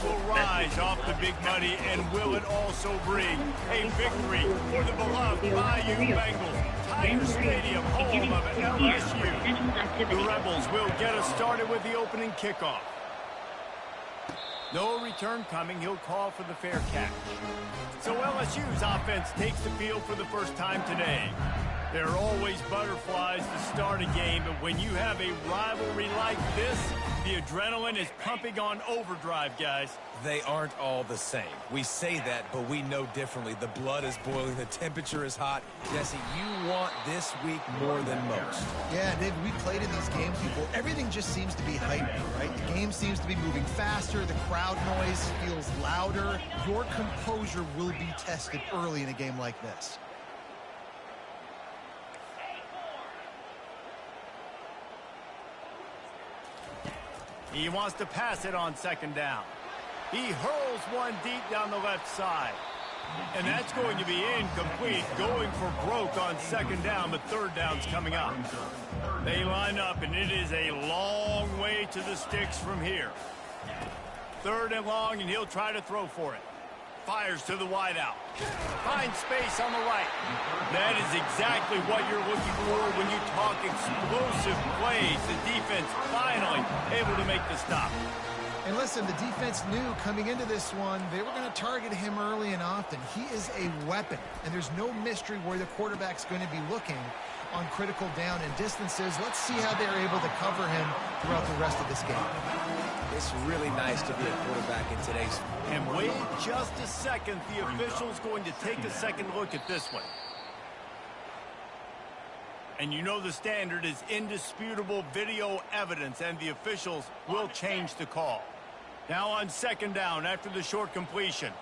will rise off the big money, and will it also bring a victory for the beloved Bayou Bengals? Tiger Stadium, home of LSU. The Rebels will get us started with the opening kickoff. No return coming. He'll call for the fair catch. So LSU's offense takes the field for the first time today. There are always butterflies to start a game, but when you have a rivalry like this, the adrenaline is pumping on overdrive, guys. They aren't all the same. We say that, but we know differently. The blood is boiling. The temperature is hot. Jesse, you want this week more than most. Yeah, Dave, we played in these games before. Everything just seems to be hyped, right? The game seems to be moving faster. The crowd noise feels louder. Your composure will be tested early in a game like this. He wants to pass it on second down. He hurls one deep down the left side. And that's going to be incomplete, going for broke on second down, but third down's coming up. They line up, and it is a long way to the sticks from here. Third and long, and he'll try to throw for it. Fires to the wideout. Finds space on the right. That is exactly what you're looking for when you talk explosive plays. The defense finally able to make the stop. And listen, the defense knew coming into this one, they were going to target him early and often. He is a weapon, and there's no mystery where the quarterback's going to be looking on critical down and distances. Let's see how they're able to cover him throughout the rest of this game. It's really nice to be a quarterback in today's. And wait just a second. The official's going to take a second look at this one. And you know the standard is indisputable video evidence, and the officials will change the call. Now on second down after the short completion.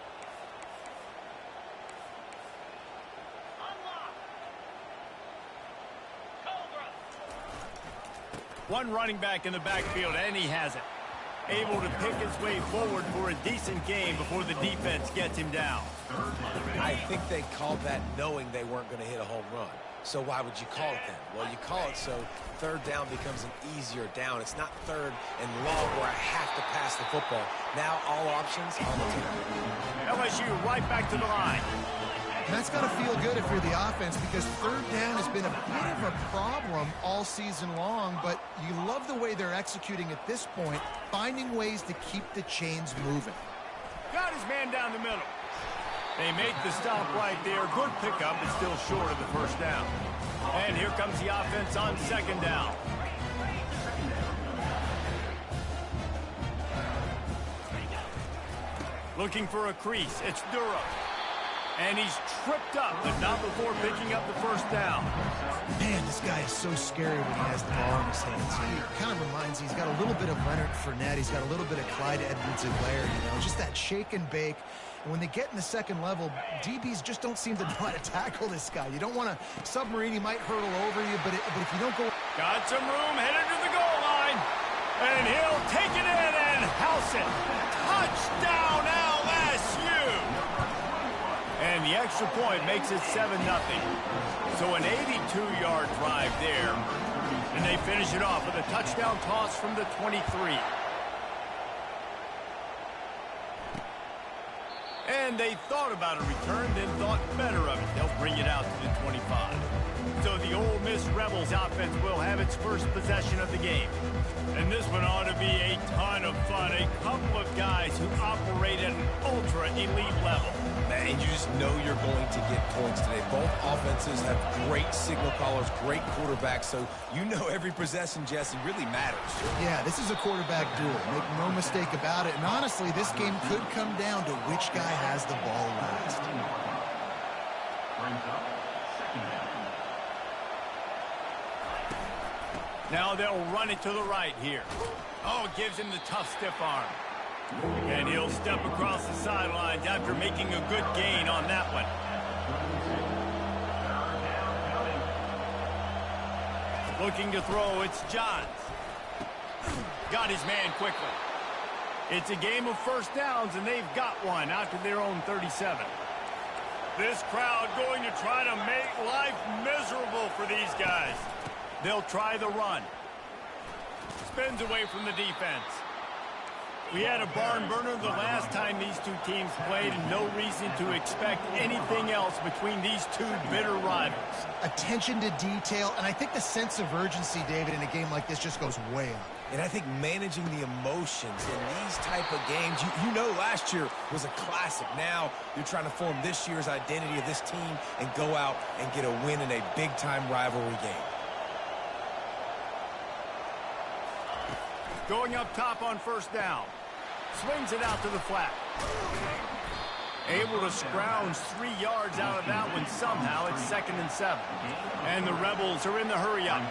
One running back in the backfield, and he has it. Able to pick his way forward for a decent game before the defense gets him down. I think they called that knowing they weren't going to hit a home run. So why would you call it then? Well, you call it so third down becomes an easier down. It's not third and long where I have to pass the football. Now all options on the table. LSU right back to the line. And that's got to feel good if you're the offense, because third down has been a bit of a problem all season long, but you love the way they're executing at this point, finding ways to keep the chains moving. Got his man down the middle. They make the stop right there. Good pickup, but still short of the first down. And here comes the offense on second down. Looking for a crease. It's Durham. And he's tripped up, but not before picking up the first down. Man, this guy is so scary when he has the ball in his hands. He kind of reminds me, he's got a little bit of Leonard Fournette. He's got a little bit of Clyde Edwards-Helaire, you know, just that shake and bake. And when they get in the second level, DBs just don't seem to know how to tackle this guy. You don't want to submarine. He might hurdle over you, but if you don't go... Got some room, headed to the goal line. And he'll take it in and house it. Touchdown, LSU! And the extra point makes it 7-0. So an 82-yard drive there. And they finish it off with a touchdown toss from the 23. And they thought about a return, then thought better of it. They'll bring it out to the 25. So the Ole Miss Rebels offense will have its first possession of the game. And this one ought to be a ton of fun. A couple of guys who operate at an ultra-elite level. Man, you just know you're going to get points today. Both offenses have great signal callers, great quarterbacks, so you know every possession, Jesse, really matters. Yeah, this is a quarterback duel. Make no mistake about it. And honestly, this game could come down to which guy has the ball last. Now they'll run it to the right here. Oh, it gives him the tough, stiff arm. And he'll step across the sidelines after making a good gain on that one. Looking to throw, it's Johns. Got his man quickly. It's a game of first downs, and they've got one out to their own 37. This crowd going to try to make life miserable for these guys. They'll try the run. Spins away from the defense. We had a barn burner the last time these two teams played, and no reason to expect anything else between these two bitter rivals. Attention to detail, and I think the sense of urgency, David, in a game like this just goes way up. And I think managing the emotions in these type of games, you know last year was a classic. Now you're trying to form this year's identity of this team and go out and get a win in a big-time rivalry game. Going up top on first down. Swings it out to the flat. Able to scrounge 3 yards out of that one somehow. It's 2nd and 7. And the Rebels are in the hurry-up.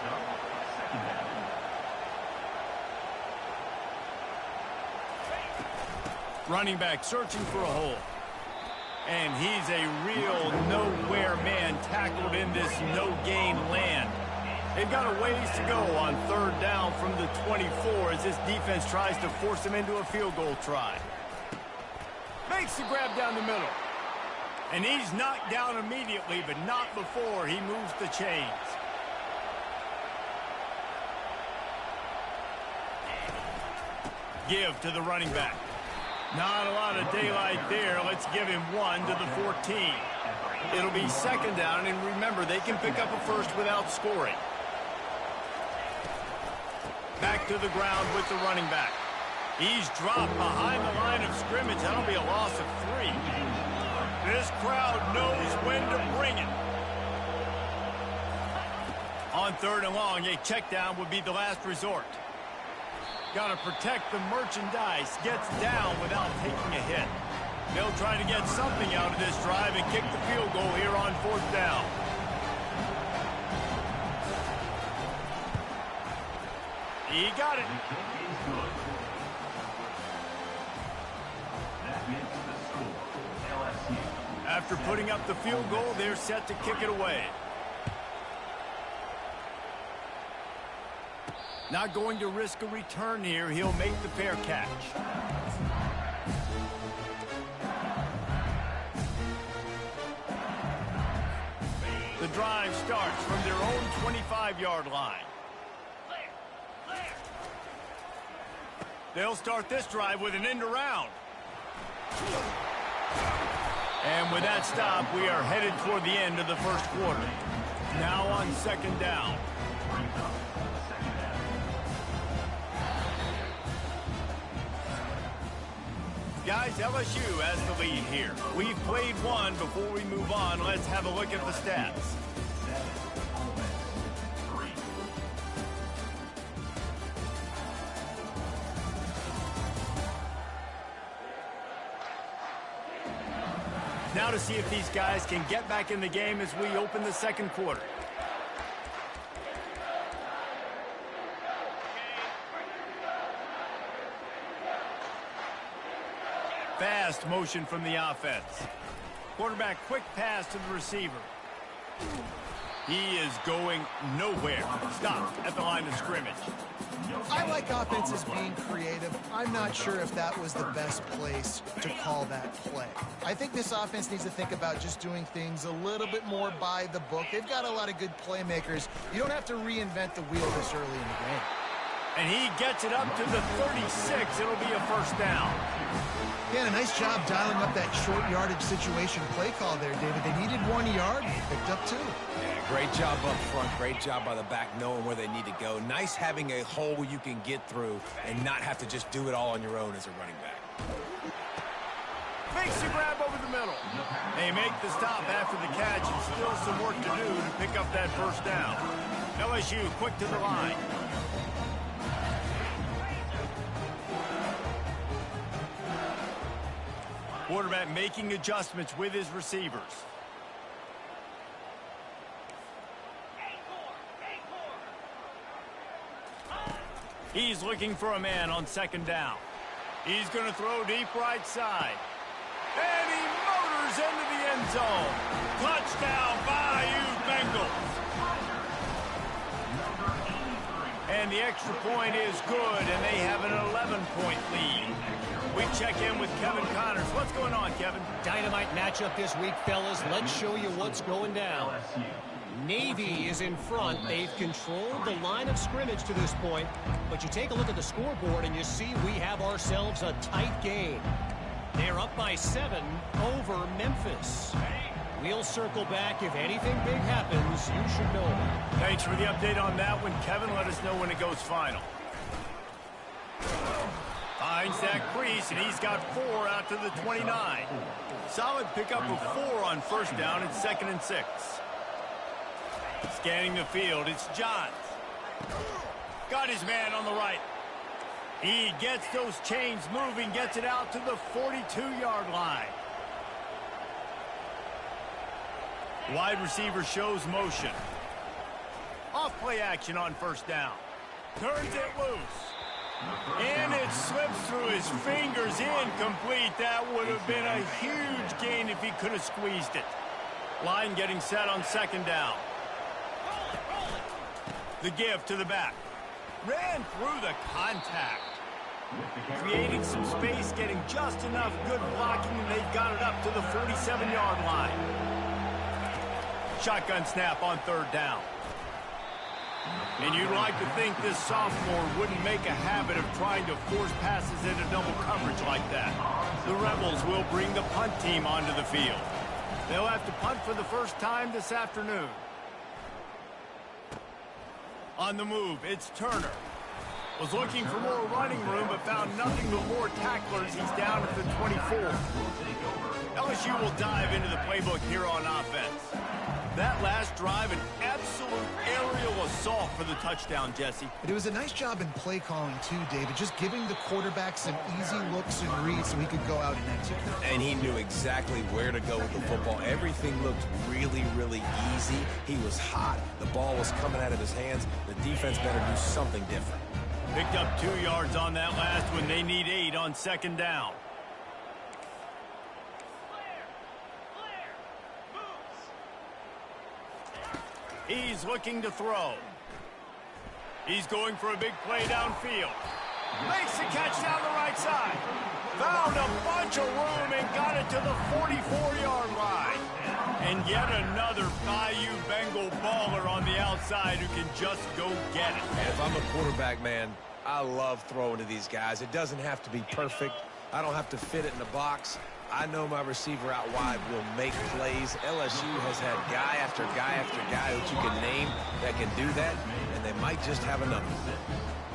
Running back searching for a hole. And he's a real nowhere man tackled in this no-gain land. They've got a ways to go on 3rd down from the 24 as this defense tries to force him into a field goal try. Makes the grab down the middle. And he's knocked down immediately, but not before he moves the chains. Give to the running back. Not a lot of daylight there. Let's give him 1 to the 14. It'll be 2nd down, and remember, they can pick up a first without scoring. Back to the ground with the running back. He's dropped behind the line of scrimmage. That'll be a loss of 3. This crowd knows when to bring it. On 3rd and long, a check down would be the last resort. Got to protect the merchandise. Gets down without taking a hit. They'll try to get something out of this drive and kick the field goal here on 4th down. He got it. After putting up the field goal, they're set to kick it away. Not going to risk a return here. He'll make the fair catch. The drive starts from their own 25-yard line. They'll start this drive with an end around. And with that stop, we are headed toward the end of the 1st quarter. Now on 2nd down. Guys, LSU has the lead here. We've played one. Before we move on, let's have a look at the stats. Now to see if these guys can get back in the game as we open the 2nd quarter. Fast motion from the offense. Quarterback quick pass to the receiver. He is going nowhere. Stopped at the line of scrimmage. I like offenses being creative. I'm not sure if that was the best place to call that play. I think this offense needs to think about just doing things a little bit more by the book. They've got a lot of good playmakers. You don't have to reinvent the wheel this early in the game. And he gets it up to the 36. It'll be a 1st down. Yeah, a nice job dialing up that short yardage situation play call there, David. They needed 1 yard. They picked up 2. Yeah, great job up front. Great job by the back knowing where they need to go. Nice having a hole you can get through and not have to just do it all on your own as a running back. Makes the grab over the middle. They make the stop after the catch, and still some work to do to pick up that 1st down. LSU quick to the line. Quarterback making adjustments with his receivers. He's looking for a man on 2nd down. He's going to throw deep right side. And he motors into the end zone. Touchdown, Bayou Bengals. And the extra point is good, and they have an 11-point lead. We check in with Kevin Connors. What's going on, Kevin? Dynamite matchup this week, fellas. Let's show you what's going down. Navy is in front. They've controlled the line of scrimmage to this point. But you take a look at the scoreboard and you see we have ourselves a tight game. They're are up by 7 over Memphis. We'll circle back. If anything big happens, you should know about it. Thanks for the update on that one, Kevin. Let us know when it goes final. Finds that crease, and he's got 4 out to the 29. Solid pickup of 4 on first down and 2nd and 6. Scanning the field, it's Johns. Got his man on the right. He gets those chains moving, gets it out to the 42-yard line. Wide receiver shows motion. Off play action on first down. Turns it loose. And it slips through his fingers, incomplete. That would have been a huge gain if he could have squeezed it. Line getting set on 2nd down. The give to the back. Ran through the contact. Creating some space, getting just enough good blocking, and they've got it up to the 47-yard line. Shotgun snap on 3rd down. And you'd like to think this sophomore wouldn't make a habit of trying to force passes into double coverage like that. The Rebels will bring the punt team onto the field. They'll have to punt for the first time this afternoon. On the move, it's Turner. Was looking for more running room, but found nothing but more tacklers. He's down at the 24. LSU will dive into the playbook here on offense. That last drive, an absolute aerial assault for the touchdown, Jesse. It was a nice job in play calling, too, David, just giving the quarterback some easy looks and reads so he could go out and execute. And he knew exactly where to go with the football. Everything looked really, really easy. He was hot. The ball was coming out of his hands. The defense better do something different. Picked up 2 yards on that last one. They need 8 on 2nd down. He's looking to throw. He's going for a big play downfield. Makes the catch down the right side. Found a bunch of room and got it to the 44-yard line. And yet another Bayou Bengal baller on the outside who can just go get it. And if I'm a quarterback, man, I love throwing to these guys. It doesn't have to be perfect. I don't have to fit it in the box. I know my receiver out wide will make plays. LSU has had guy after guy after guy that you can name that can do that, and they might just have enough.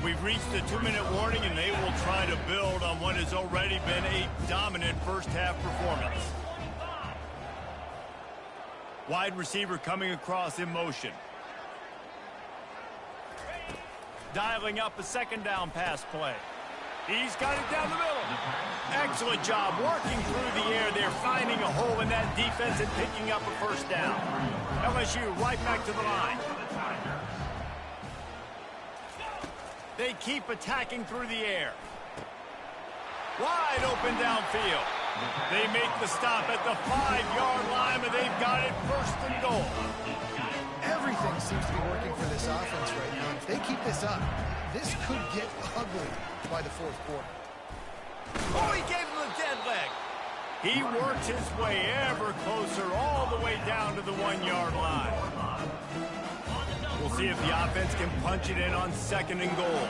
We've reached the 2-minute warning, and they will try to build on what has already been a dominant first-half performance. Wide receiver coming across in motion. Dialing up a 2nd down pass play. He's got it down the middle. Excellent job working through the air. They're finding a hole in that defense and picking up a first down. LSU right back to the line. They keep attacking through the air. Wide open downfield. They make the stop at the 5-yard line, but they've got it 1st and goal. Everything seems to be working for this offense right now. If they keep this up, this could get ugly by the 4th quarter. Oh, he gave him a dead leg. He works his way ever closer all the way down to the 1-yard line. We'll see if the offense can punch it in on 2nd and goal.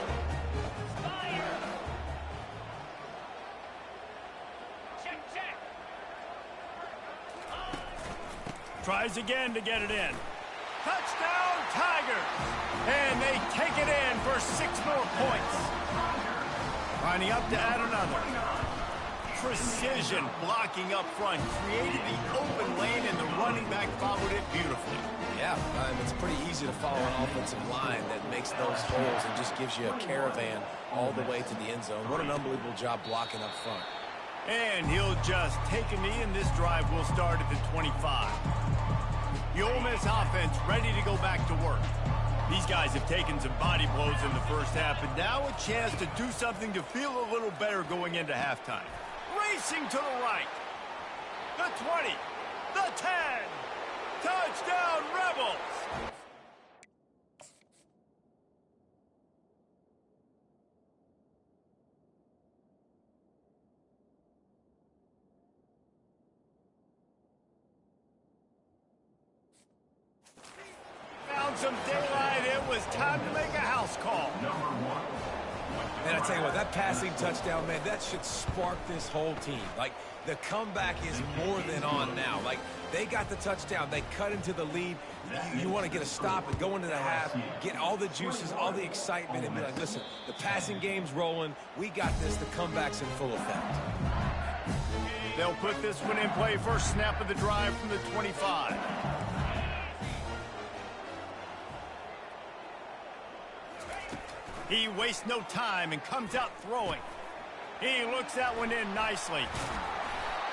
Tries again to get it in. Touchdown, Tigers! And they take it in for 6 more points. Lining up to add another. Precision blocking up front. Created the open lane, and the running back followed it beautifully. Yeah, it's pretty easy to follow an offensive line that makes those holes and just gives you a caravan all the way to the end zone. What an unbelievable job blocking up front. And he'll just take a knee, and this drive will start at the 25. The Ole Miss offense ready to go back to work. These guys have taken some body blows in the first half, and now a chance to do something to feel a little better going into halftime. Racing to the right. The 20. The 10. Touchdown, Rebels! Found some daylight. It was time to make a house call. And I tell you what, that passing touchdown, man, that should spark this whole team. Like, the comeback is more than on now. Like, they got the touchdown. They cut into the lead. You want to get a stop and go into the half, get all the juices, all the excitement, and be like, listen, the passing game's rolling. We got this. The comeback's in full effect. They'll put this one in play. First snap of the drive from the 25. He wastes no time and comes out throwing. He looks that one in nicely.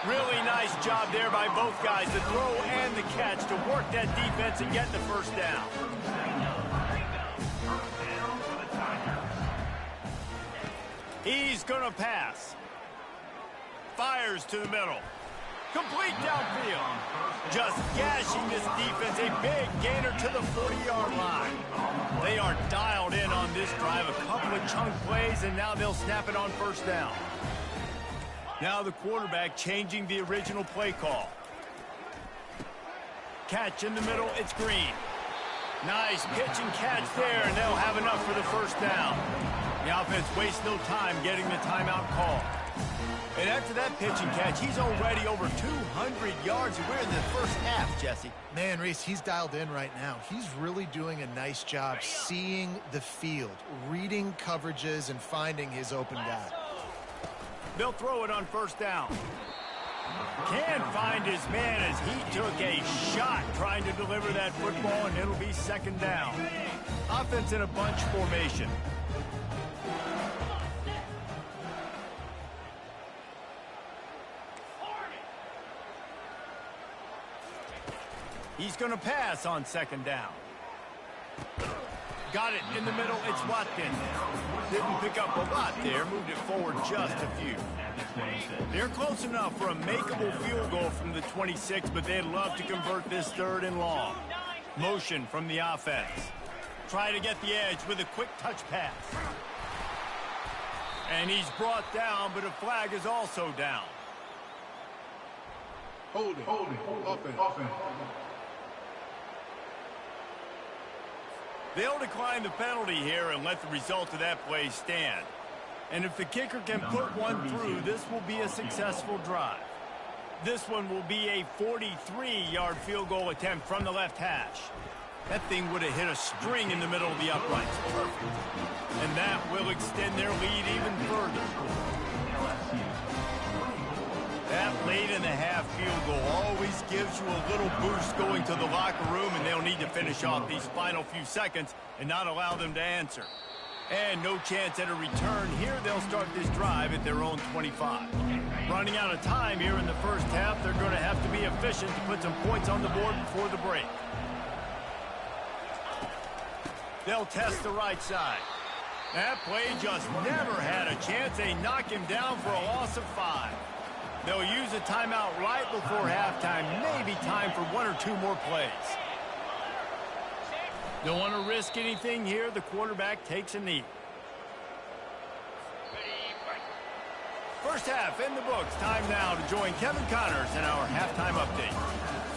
Really nice job there by both guys, the throw and the catch, to work that defense and get the first down. He's going to pass. Fires to the middle. Complete downfield. Just gashing this defense. A big gainer to the 40-yard line. They are dialed in on this drive. A couple of chunk plays, and now they'll snap it on first down. Now the quarterback changing the original play call. Catch in the middle. It's Green. Nice pitch and catch there, and they'll have enough for the first down. The offense wastes no time getting the timeout call. And after that pitch and catch, he's already over 200 yards, and we're in the first half, Jesse. Man, Reese, he's dialed in right now. He's really doing a nice job seeing the field, reading coverages, and finding his open guy. They'll throw it on first down. Can't find his man as he took a shot trying to deliver that football, and it'll be second down. Offense in a bunch formation. He's going to pass on second down. Got it in the middle. It's Watkins. Didn't pick up a lot there. Moved it forward just a few. They're close enough for a makeable field goal from the 26, but they'd love to convert this third and long. Motion from the offense. Try to get the edge with a quick touch pass. And he's brought down, but a flag is also down. Holding. Offense. They'll decline the penalty here and let the result of that play stand. And if the kicker can put one through, this will be a successful drive. This one will be a 43-yard field goal attempt from the left hash. That thing would have hit a string in the middle of the uprights. Perfect. And that will extend their lead even further. That late-in-the-half field goal always gives you a little boost going to the locker room, and they'll need to finish off these final few seconds and not allow them to answer. And no chance at a return here. They'll start this drive at their own 25. Running out of time here in the first half, they're going to have to be efficient to put some points on the board before the break. They'll test the right side. That play just never had a chance. They knock him down for a loss of 5. They'll use a timeout right before halftime. Maybe time for one or two more plays. Don't want to risk anything here. The quarterback takes a knee. First half in the books. Time now to join Kevin Connors in our halftime update.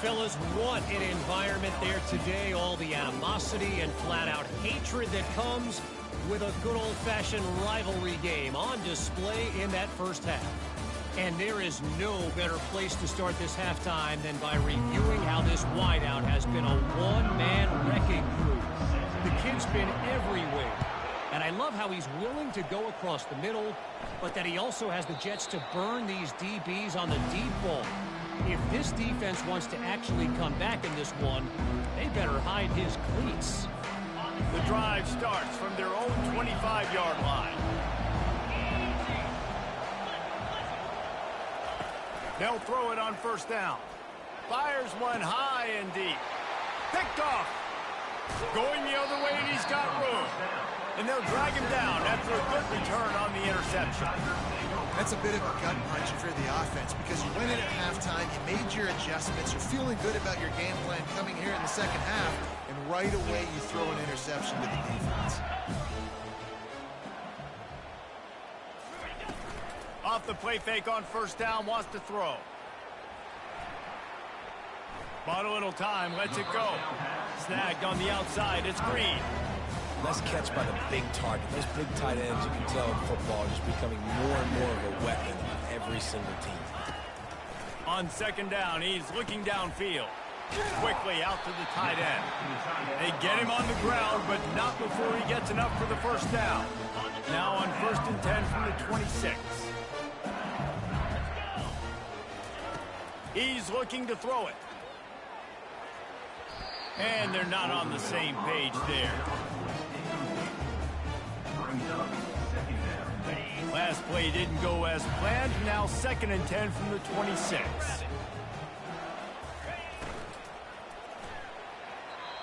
Fellas, what an environment there today. All the animosity and flat-out hatred that comes with a good old-fashioned rivalry game on display in that first half. And there is no better place to start this halftime than by reviewing how this wideout has been a one-man wrecking crew. The kid's been everywhere. And I love how he's willing to go across the middle, but that he also has the Jets to burn these DBs on the deep ball. If this defense wants to actually come back in this one, they better hide his cleats. The drive starts from their own 25-yard line. They'll throw it on first down. Fires one high and deep. Picked off. Going the other way, and he's got room. And they'll drag him down after a good return on the interception. That's a bit of a gut punch if you're the offense, because you went in at halftime, you made your adjustments, you're feeling good about your game plan coming here in the second half, and right away you throw an interception to the defense. Off the play fake on first down, wants to throw. Bought a little time, lets it go. Snagged on the outside, it's Green. less catch by the big target. Those big tight ends, you can tell in football, are just becoming more and more of a weapon on every single team. On second down, he's looking downfield. Quickly out to the tight end. They get him on the ground, but not before he gets enough for the first down. Now on 1st and 10 from the 26. He's looking to throw it. And they're not on the same page there. Last play didn't go as planned. Now 2nd and 10 from the 26.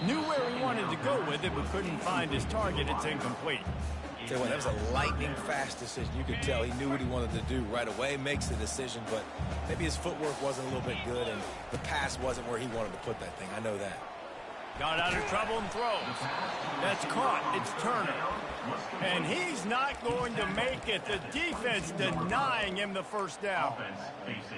Knew where he wanted to go with it, but couldn't find his target. It's incomplete. Tell you what, that was a lightning-fast decision. You could tell he knew what he wanted to do right away, makes the decision, but maybe his footwork wasn't a little bit good, and the pass wasn't where he wanted to put that thing. I know that. Got out of trouble and throws. That's caught. It's Turner. And he's not going to make it. The defense denying him the first down.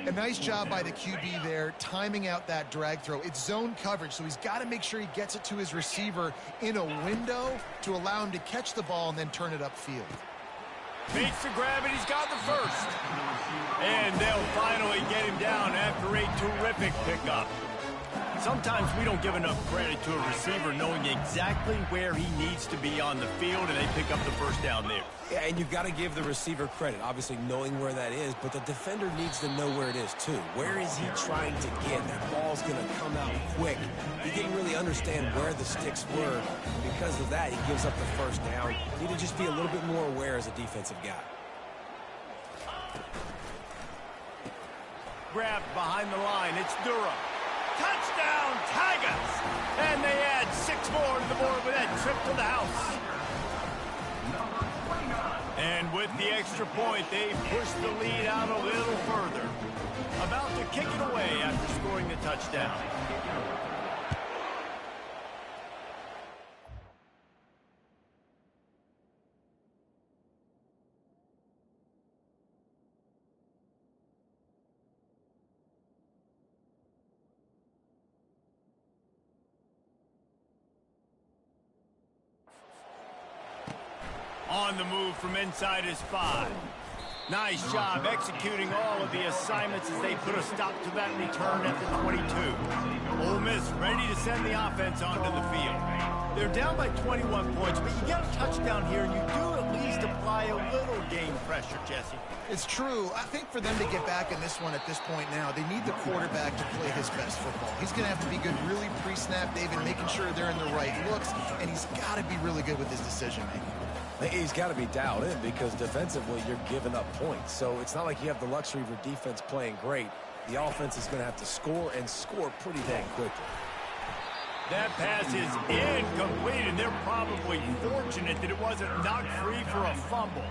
A nice job by the QB there, timing out that drag throw. It's zone coverage, so he's got to make sure he gets it to his receiver in a window to allow him to catch the ball and then turn it upfield. Makes the grab, and he's got the first. And they'll finally get him down after a terrific pickup. Sometimes we don't give enough credit to a receiver knowing exactly where he needs to be on the field, and they pick up the first down there. Yeah, and you've got to give the receiver credit, obviously knowing where that is, but the defender needs to know where it is too. Where is he trying to get? That ball's going to come out quick. He didn't really understand where the sticks were. Because of that, he gives up the first down. You need to just be a little bit more aware as a defensive guy. Grabbed behind the line. It's Durham. Touchdown, Tigers! And they add 6 more to the board with that trip to the house. And with the extra point, they push the lead out a little further. About to kick it away after scoring the touchdown. On the move from inside his 5. Nice job executing all of the assignments as they put a stop to that return at the 22. Ole Miss ready to send the offense onto the field. They're down by 21 points, but you get a touchdown here, and you do at least apply a little game pressure, Jesse. It's true. I think for them to get back in this one at this point now, they need the quarterback to play his best football. He's going to have to be good really pre-snap, David, making sure they're in the right looks, and he's got to be really good with his decision-making. He's got to be dialed in because defensively you're giving up points. So it's not like you have the luxury of your defense playing great. The offense is going to have to score and score pretty dang quickly. That pass is incomplete, and they're probably fortunate that it wasn't knocked free for a fumble.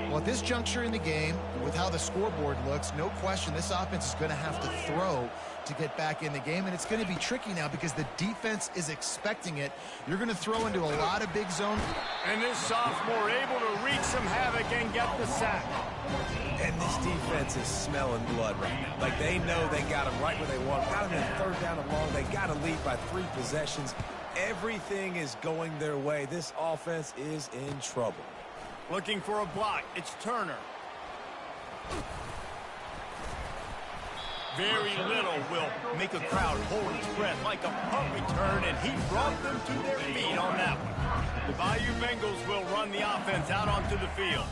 Well, at this juncture in the game, with how the scoreboard looks, no question this offense is going to have to throw to get back in the game, and it's going to be tricky now because the defense is expecting it. You're going to throw into a lot of big zone. And this sophomore able to wreak some havoc and get the sack. And this defense is smelling blood right now. Like they know they got him right where they want. Got him in 3rd down and long. They got to lead by 3 possessions. Everything is going their way. This offense is in trouble. Looking for a block. It's Turner. Very little will make a crowd hold its breath like a punt return, and he brought them to their feet on that one. The Bayou Bengals will run the offense out onto the field.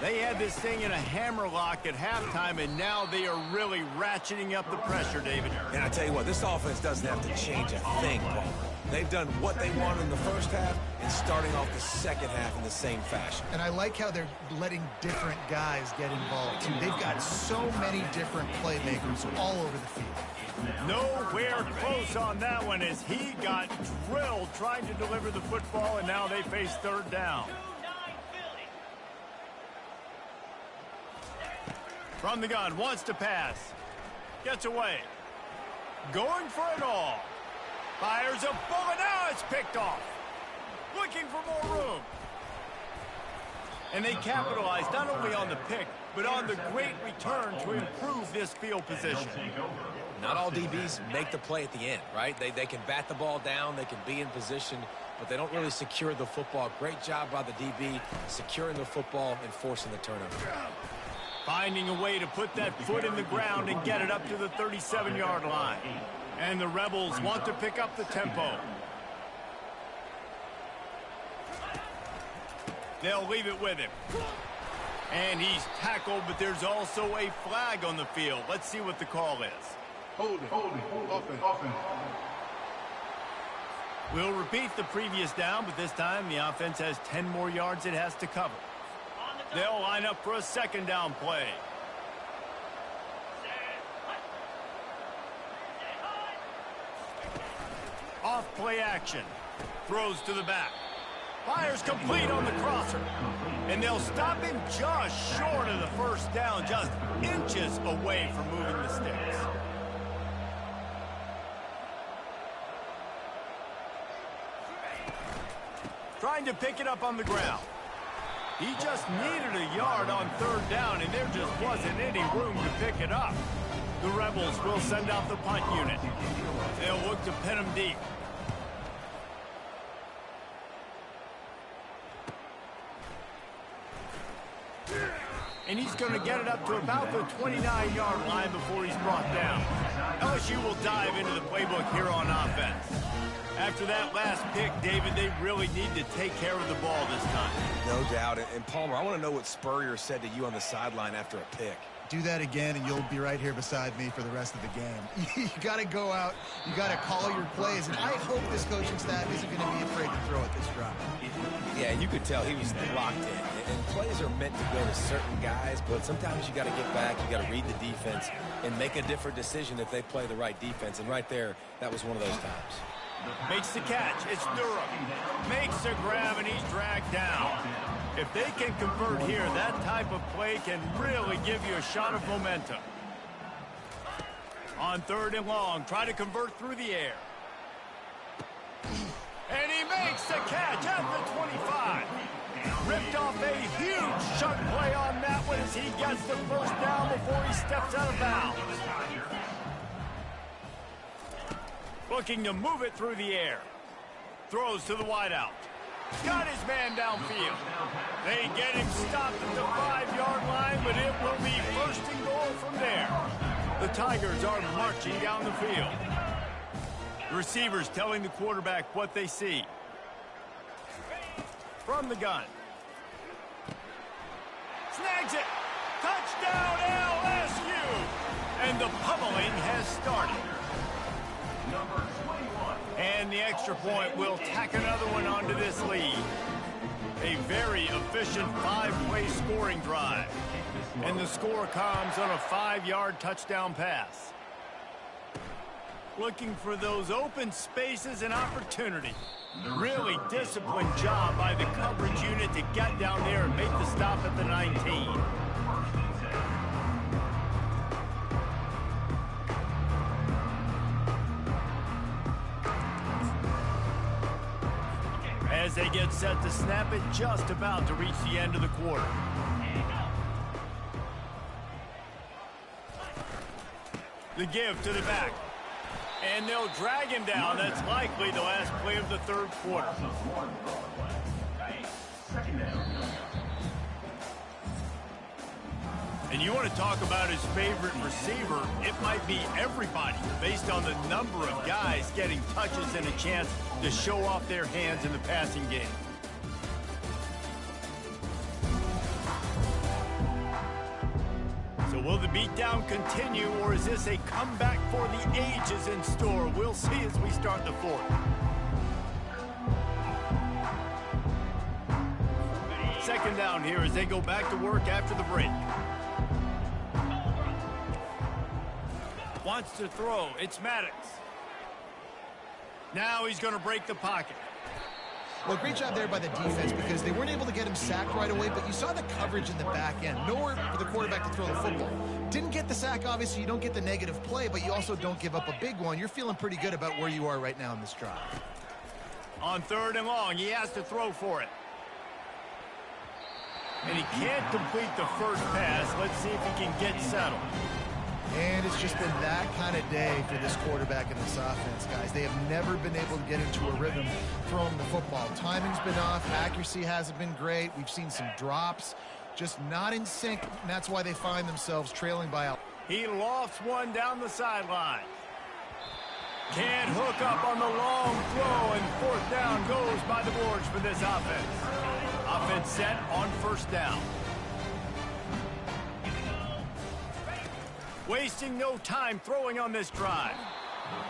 They had this thing in a hammerlock at halftime, and now they are really ratcheting up the pressure, David. And I tell you what, this offense doesn't have to change a thing, Paul. They've done what they wanted in the first half and starting off the second half in the same fashion. And I like how they're letting different guys get involved, too. They've got so many different playmakers all over the field. Nowhere close on that one as he got drilled trying to deliver the football, and now they face 3rd down. From the gun, wants to pass. Gets away. Going for it all. Fires a bullet. Now it's picked off. Looking for more room. And they capitalized not only on the pick, but on the great return to improve this field position. Not all DBs make the play at the end, right? They can bat the ball down, they can be in position, but they don't really secure the football. Great job by the DB securing the football and forcing the turnover. Finding a way to put that foot in the ground and get it up to the 37-yard line. And the Rebels want to pick up the tempo. They'll leave it with him. And he's tackled, but there's also a flag on the field. Let's see what the call is. Holding, offense. We'll repeat the previous down, but this time the offense has 10 more yards it has to cover. They'll line up for a second down play. Off play action. Throws to the back. Fires complete on the crosser. And they'll stop him just short of the first down, just inches away from moving the sticks. Trying to pick it up on the ground. He just needed a yard on third down, and there just wasn't any room to pick it up. The Rebels will send out the punt unit. They'll look to pin him deep. And he's going to get it up to about the 29-yard line before he's brought down. LSU will dive into the playbook here on offense. After that last pick, David, they really need to take care of the ball this time. No doubt. And Palmer, I want to know what Spurrier said to you on the sideline after a pick. Do that again, and you'll be right here beside me for the rest of the game. You got to go out. You got to call your plays. And I hope this coaching staff isn't going to be afraid to throw at this drive. Yeah, and you could tell he was locked in. And plays are meant to go to certain guys, but sometimes you got to get back. You got to read the defense and make a different decision if they play the right defense. And right there, that was one of those times. Makes the catch. It's Durham. Makes a grab, and he's dragged down. If they can convert here, that type of play can really give you a shot of momentum. On third and long, try to convert through the air. And he makes the catch at the 25. Ripped off a huge chunk play on that one as he gets the first down before he steps out of bounds. Looking to move it through the air. Throws to the wideout. Got his man downfield. They get him stopped at the 5-yard line, but it will be first and goal from there. The Tigers are marching down the field. The receivers telling the quarterback what they see. From the gun. Snags it. Touchdown LSU. And the pummeling has started. And the extra point will tack another one onto this lead. A very efficient 5-play scoring drive. And the score comes on a 5-yard touchdown pass. Looking for those open spaces and opportunity. Really disciplined job by the coverage unit to get down there and make the stop at the 19. As they get set to snap it, just about to reach the end of the quarter. The give to the back. And they'll drag him down. That's likely the last play of the third quarter. And you want to talk about his favorite receiver, it might be everybody based on the number of guys getting touches and a chance to show off their hands in the passing game. So will the beatdown continue, or is this a comeback for the ages in store? We'll see as we start the fourth. Second down here as they go back to work after the break. Wants to throw. It's Maddox. Now he's going to break the pocket. Well, great job there by the defense because they weren't able to get him sacked right away, but you saw the coverage in the back end. Nowhere for the quarterback to throw the football. Didn't get the sack, obviously. You don't get the negative play, but you also don't give up a big one. You're feeling pretty good about where you are right now in this drive. On third and long, he has to throw for it. And he can't complete the first pass. Let's see if he can get settled. And it's just been that kind of day for this quarterback and this offense, guys. They have never been able to get into a rhythm throwing the football. Timing's been off. Accuracy hasn't been great. We've seen some drops. Just not in sync, and that's why they find themselves trailing by a... He lofts one down the sideline. Can't hook up on the long throw, and fourth down goes by the boards for this offense. Offense set on first down. Wasting no time throwing on this drive.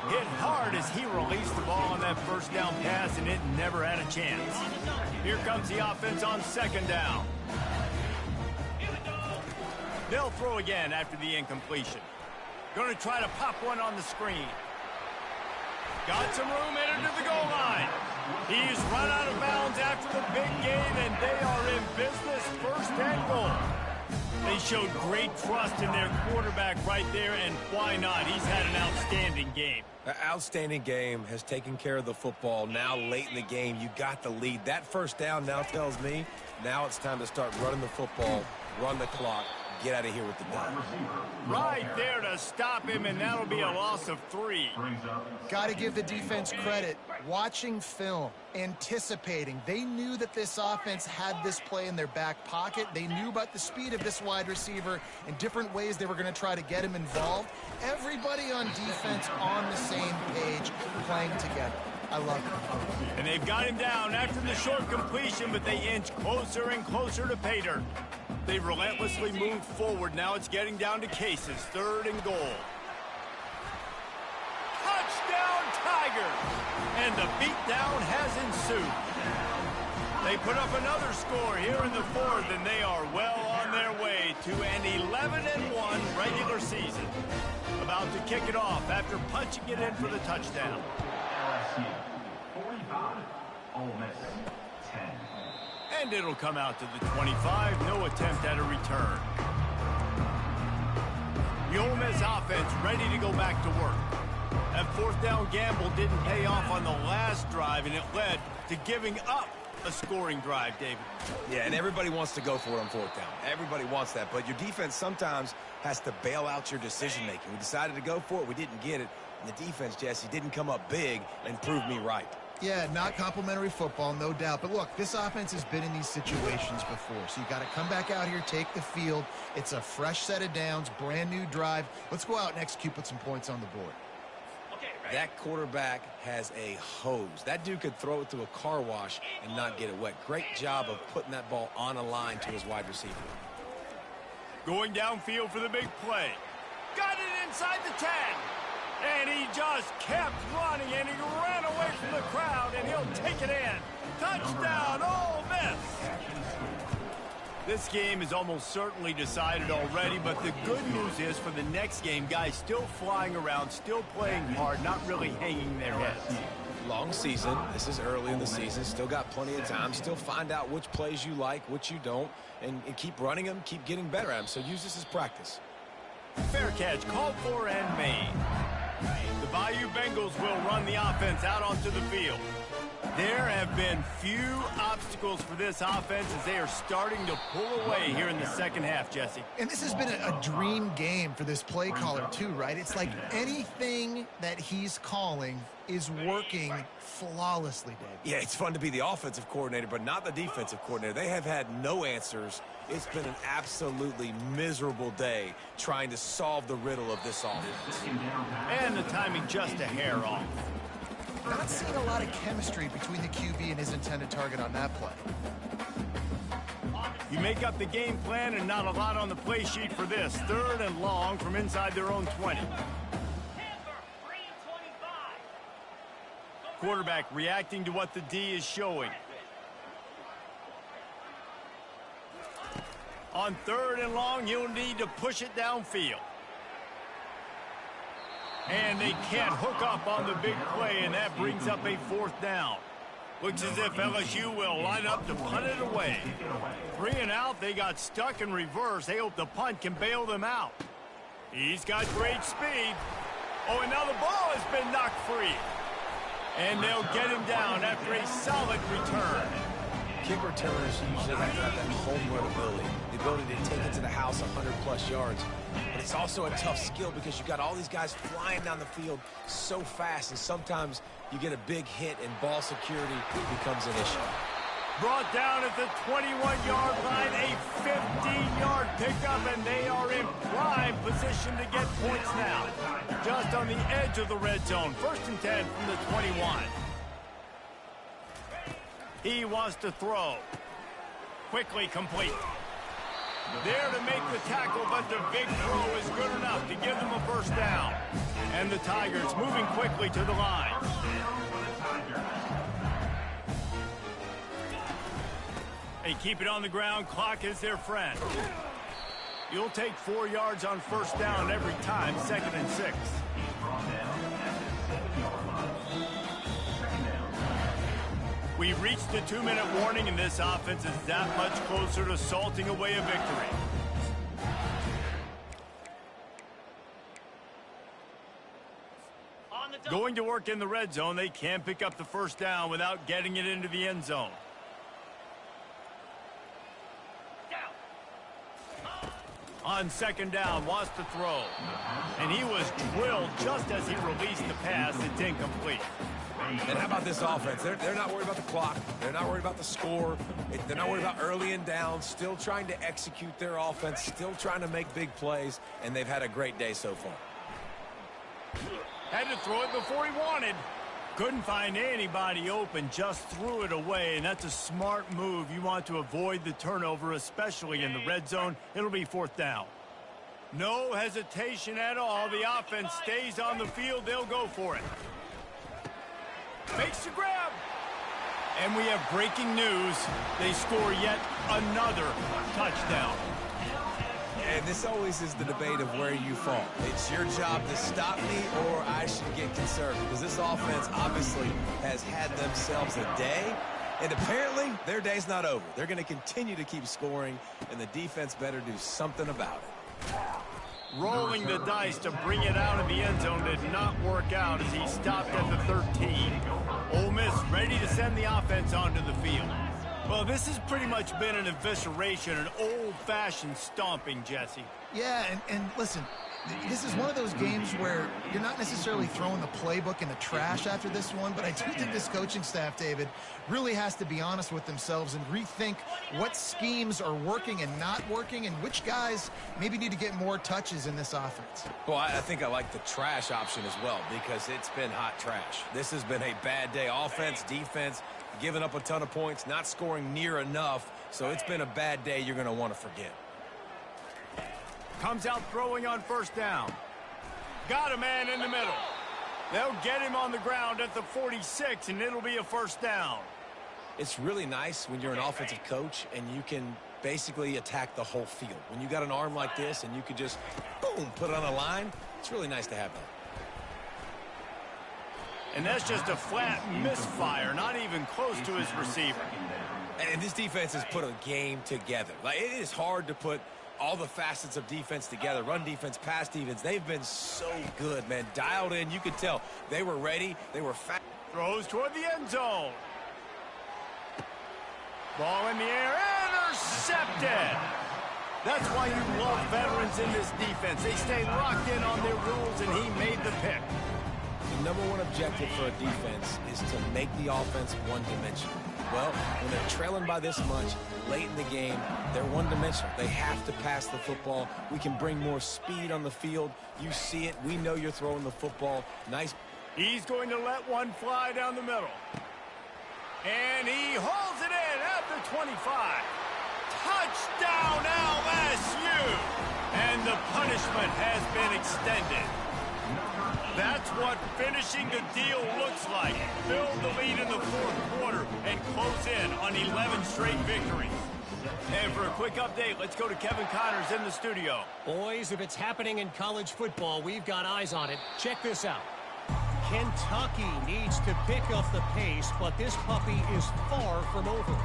Hit hard as he released the ball on that first down pass, and it never had a chance. Here comes the offense on second down. They'll throw again after the incompletion. Going to try to pop one on the screen. Got some room in to the goal line. He's run out of bounds after the big game, and they are in business, first and goal. They showed great trust in their quarterback right there, and why not? He's had an outstanding game. An outstanding game, has taken care of the football. Now late in the game, you got the lead. That first down now tells me now it's time to start running the football, run the clock, get out of here with the dime. Right there to stop him, and that'll be a loss of 3. Got to give the defense credit. Watching film, anticipating. They knew that this offense had this play in their back pocket. They knew about the speed of this wide receiver and different ways they were going to try to get him involved. Everybody on defense on the same page, playing together. I love it. And they've got him down after the short completion, but they inch closer and closer to pay dirt. They've relentlessly moved forward. Now it's getting down to Cases. Third and goal. Touchdown, Tigers! And the beatdown has ensued. They put up another score here in the fourth, and they are well on their way to an 11-1 regular season. About to kick it off after punching it in for the touchdown. LSU 45, Ole Miss 10. And it'll come out to the 25. No attempt at a return. The Ole Miss offense ready to go back to work. That fourth down gamble didn't pay off on the last drive, and it led to giving up a scoring drive, David. Yeah, and everybody wants to go for it on fourth down. Everybody wants that, but your defense sometimes has to bail out your decision-making. We decided to go for it. We didn't get it. And the defense, Jesse, didn't come up big and prove me right. Yeah, not complimentary football, no doubt. But look, this offense has been in these situations before. So you got to come back out here, take the field. It's a fresh set of downs, brand new drive. Let's go out and execute, put some points on the board. That quarterback has a hose. That dude could throw it through a car wash and not get it wet. Great job of putting that ball on a line to his wide receiver. Going downfield for the big play. Got it inside the 10. And he just kept running, and he ran away from the crowd, and he'll take it in. Touchdown, Ole Miss! This game is almost certainly decided already, but the good news is for the next game, guys still flying around, still playing hard, not really hanging their heads. Long season. This is early in the season. Still got plenty of time. Still find out which plays you like, which you don't, and keep running them, keep getting better at them. So use this as practice. Fair catch, called for and made. The Bayou Bengals will run the offense out onto the field. There have been few obstacles for this offense as they are starting to pull away here in the second half, Jesse. And this has been a dream game for this play caller too, right? It's like anything that he's calling is working flawlessly, Dave. Yeah, it's fun to be the offensive coordinator, but not the defensive coordinator. They have had no answers. It's been an absolutely miserable day trying to solve the riddle of this offense. And the timing just a hair off. Not seeing a lot of chemistry between the QB and his intended target on that play. You make up the game plan and not a lot on the play sheet for this. Third and long from inside their own 20. Quarterback reacting to what the D is showing. On third and long, you'll need to push it downfield. And they can't hook up on the big play, and that brings up a fourth down. Looks as if LSU will line up to punt it away. 3 and out, they got stuck in reverse. They hope the punt can bail them out. He's got great speed. Oh, and now the ball has been knocked free. And they'll get him down after a solid return. Kick returners usually have to have that home run ability, the ability to take it to the house 100+ yards. But it's also a tough skill because you've got all these guys flying down the field so fast, and sometimes you get a big hit and ball security becomes an issue. Brought down at the 21-yard line, a 15-yard pickup, and they are in prime position to get points now. Just on the edge of the red zone, 1st and 10 from the 21. He wants to throw. Quickly complete. There to make the tackle, but the big throw is good enough to give them a 1st down. And the Tigers moving quickly to the line. They keep it on the ground. Clock is their friend. You'll take 4 yards on 1st down every time, 2nd and 6. We've reached the 2-minute warning, and this offense is that much closer to salting away a victory. Going to work in the red zone, they can't pick up the 1st down without getting it into the end zone. On 2nd down, wants to throw. And he was drilled just as he released the pass. It's incomplete. And how about this offense? They're not worried about the clock. They're not worried about the score. They're not worried about early and down. Still trying to execute their offense. Still trying to make big plays. And they've had a great day so far. Had to throw it before he wanted. Couldn't find anybody open, just threw it away, and that's a smart move. You want to avoid the turnover, especially in the red zone. It'll be 4th down. No hesitation at all. The offense stays on the field. They'll go for it. Makes the grab. And we have breaking news. They score yet another touchdown. And this always is the debate of where you fall. It's your job to stop me, or I should get concerned, because this offense obviously has had themselves a day, and apparently their day's not over. They're going to continue to keep scoring, and the defense better do something about it. Rolling the dice to bring it out of the end zone did not work out as he stopped at the 13. Ole Miss ready to send the offense onto the field. Well, this has pretty much been an evisceration, an old-fashioned stomping, Jesse. Yeah, and listen, this is one of those games where you're not necessarily throwing the playbook in the trash after this one, but I do think this coaching staff, David, really has to be honest with themselves and rethink what schemes are working and not working, and which guys maybe need to get more touches in this offense. Well, I think I like the trash option as well, because it's been hot trash. This has been a bad day. Offense, defense, giving up a ton of points, not scoring near enough, so it's been a bad day you're going to want to forget. Comes out throwing on 1st down. Got a man in the middle. They'll get him on the ground at the 46, and it'll be a 1st down. It's really nice when you're an offensive coach and you can basically attack the whole field. When you got an arm like this and you could just, boom, put it on a line, it's really nice to have that. And that's just a flat misfire, not even close to his receiver. And this defense has put a game together. Like, it is hard to put all the facets of defense together. Run defense, pass defense. They've been so good, man. Dialed in. You could tell they were ready. They were fast. Throws toward the end zone. Ball in the air. Intercepted. That's why you love veterans in this defense. They stay locked in on their rules, and he made the pick. The #1 objective for a defense is to make the offense one-dimensional. Well, when they're trailing by this much late in the game, they're one-dimensional. They have to pass the football. We can bring more speed on the field. You see it. We know you're throwing the football. Nice. He's going to let one fly down the middle. And he holds it in at the 25. Touchdown LSU! And the punishment has been extended. That's what finishing the deal looks like. Build the lead in the 4th quarter and close in on 11 straight victories. And for a quick update, let's go to Kevin Connors in the studio. Boys, if it's happening in college football, we've got eyes on it. Check this out. Kentucky needs to pick up the pace, but this puppy is far from over.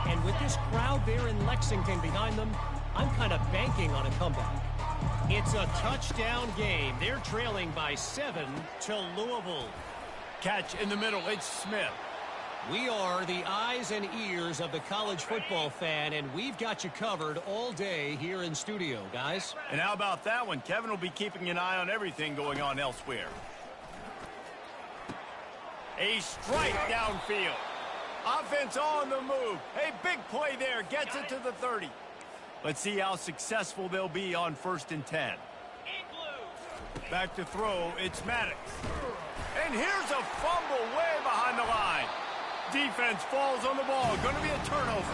And with this crowd there in Lexington behind them, I'm kind of banking on a comeback. It's a touchdown game. They're trailing by 7 to Louisville. Catch in the middle. It's Smith. We are the eyes and ears of the college football fan, and we've got you covered all day here in studio, guys. And how about that one? Kevin will be keeping an eye on everything going on elsewhere. A strike downfield. Offense on the move. A big play there. Gets it to the 30. Let's see how successful they'll be on 1st and 10. Back to throw. It's Maddox. And here's a fumble way behind the line. Defense falls on the ball. Going to be a turnover.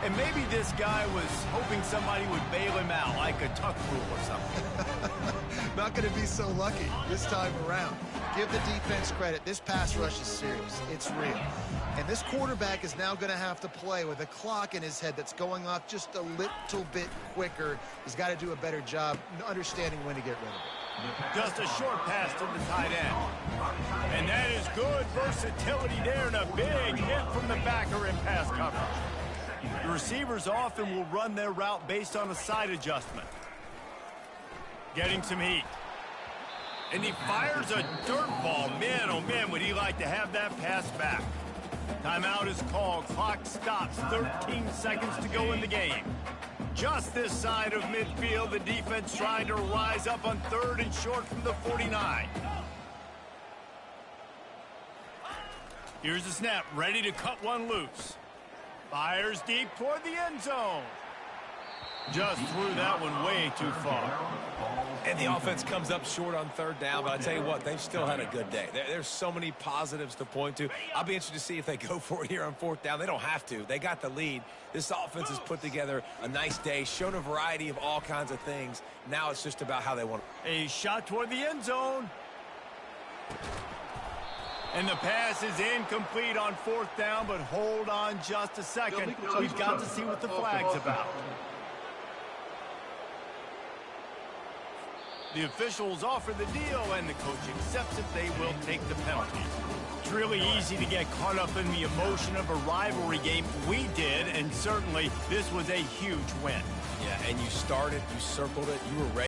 And maybe this guy was hoping somebody would bail him out, like a tuck rule or something. Not going to be so lucky this time around. Give the defense credit. This pass rush is serious. It's real. And this quarterback is now going to have to play with a clock in his head that's going off just a little bit quicker. He's got to do a better job understanding when to get rid of it. Just a short pass to the tight end. And that is good versatility there, and a big hit from the backer in pass coverage. The receivers often will run their route based on a side adjustment. Getting some heat. And he fires a dirt ball. Man, oh man, would he like to have that pass back. Timeout is called. Clock stops. 13 seconds to go in the game. Just this side of midfield, the defense trying to rise up on 3rd and short from the 49. Here's the snap, ready to cut one loose. Fires deep toward the end zone. Just threw that one way too far. And the offense comes up short on 3rd down, but I tell you what, they've still had a good day. There's so many positives to point to. I'll be interested to see if they go for it here on 4th down. They don't have to. They got the lead. This offense has put together a nice day, shown a variety of all kinds of things. Now it's just about how they want to. A shot toward the end zone. And the pass is incomplete on 4th down, but hold on just a second. We've got to see what the flag's about. The officials offer the deal, and the coach accepts it. They will take the penalty. It's really easy to get caught up in the emotion of a rivalry game. We did, and certainly this was a huge win. Yeah, and you started, you circled it, you were ready.